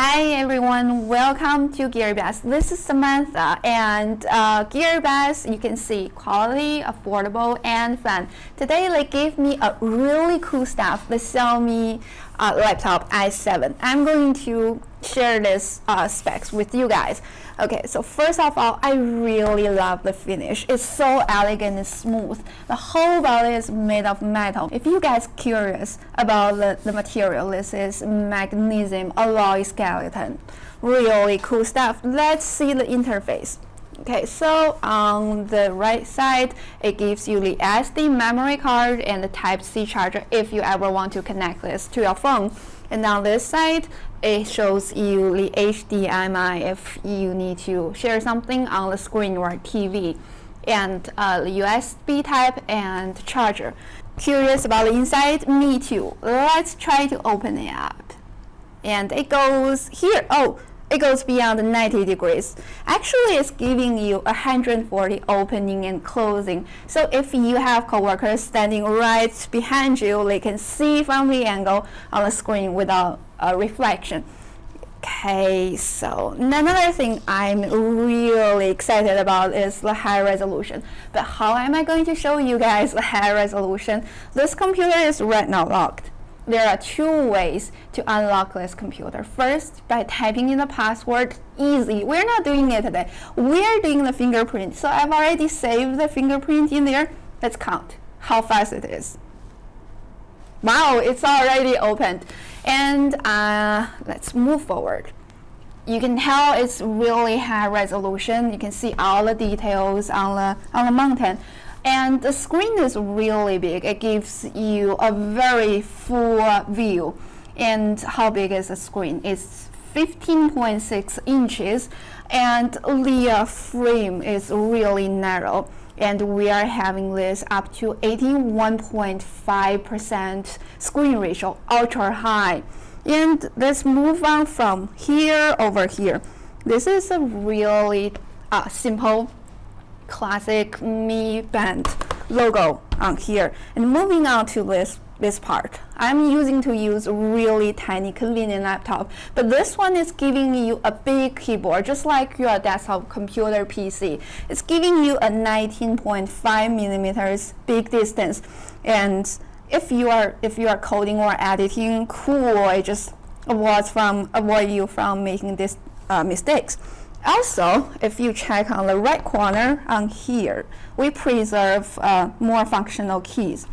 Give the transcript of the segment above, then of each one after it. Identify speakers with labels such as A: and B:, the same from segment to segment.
A: Hi everyone, welcome to Gearbest. This is Samantha, and Gearbest, you can see quality, affordable, and fun. Today they gave me a really cool stuff, the Xiaomi laptop i7. I'm going to share this specs with you guys. Okay, so first of all, I really love the finish. It's so elegant and smooth. The whole body is made of metal. If you guys curious about the material, this is magnesium alloy skeleton. Really cool stuff. Let's see the interface. Okay, so on the right side, it gives you the SD memory card and the Type-C charger if you ever want to connect this to your phone. And on this side, it shows you the HDMI if you need to share something on the screen or TV, and the USB type and charger. Curious about the inside? Me too. Let's try to open it up. And it goes here. Oh, it goes beyond 90 degrees. Actually, it's giving you 140 opening and closing. So if you have coworkers standing right behind you, they can see from the angle on the screen without a reflection. Okay, so another thing I'm really excited about is the high resolution. But how am I going to show you guys the high resolution? This computer is right now locked. There are two ways to unlock this computer. First, by typing in the password. Easy. We're not doing it today. We're doing the fingerprint. So I've already saved the fingerprint in there. Let's count how fast it is. Wow, it's already opened. And let's move forward. You can tell it's really high resolution. You can see all the details on the mountain. And the screen is really big. It gives you a very full view. And how big is the screen? It's 15.6 inches, and the frame is really narrow. And we are having this up to 81.5% screen ratio, ultra high. And let's move on from here over here. This is a really simple classic Mi Band logo on here. And moving on to this part, I'm using really tiny convenient laptop, but this one is giving you a big keyboard, just like your desktop computer PC. It's giving you a 19.5 millimeters big distance, and if you are coding or editing, cool, it just avoid you from making these mistakes. Also, if you check on the right corner on here, we preserve more functional keys.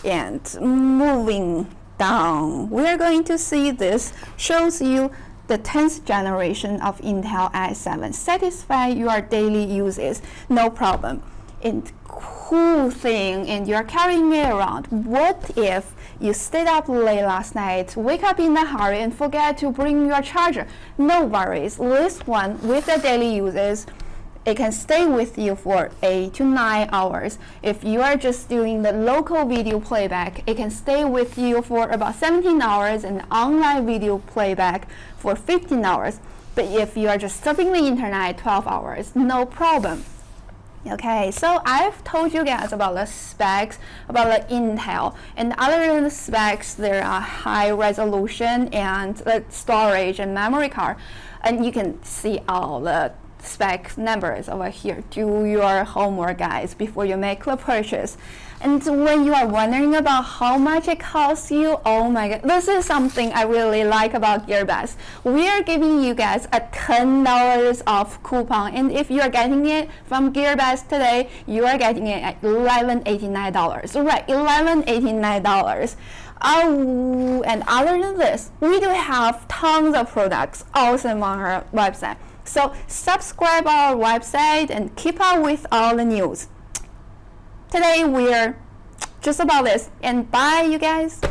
A: And moving down, we're going to see this shows you the 10th generation of Intel i7. Satisfy your daily uses, no problem. And cool thing, and you're carrying it around. What if you stayed up late last night, wake up in a hurry, and forget to bring your charger? No worries. This one, with the daily uses, it can stay with you for 8 to 9 hours. If you are just doing the local video playback, it can stay with you for about 17 hours, and online video playback for 15 hours. But if you are just surfing the internet, 12 hours, no problem. Okay, so I've told you guys about the specs, about the Intel, and other than the specs, there are high resolution and the storage and memory card, and you can see all the spec numbers over here. Do your homework, guys, before you make the purchase. And when you are wondering about how much it costs you, oh my god, this is something I really like about Gearbest. We are giving you guys a $10 off coupon, and if you are getting it from Gearbest today, you are getting it at $11.89. Right, $11.89. Oh, and other than this, we do have tons of products awesome on our website. So subscribe our website and keep up with all the news. Today we're just about this, and bye you guys.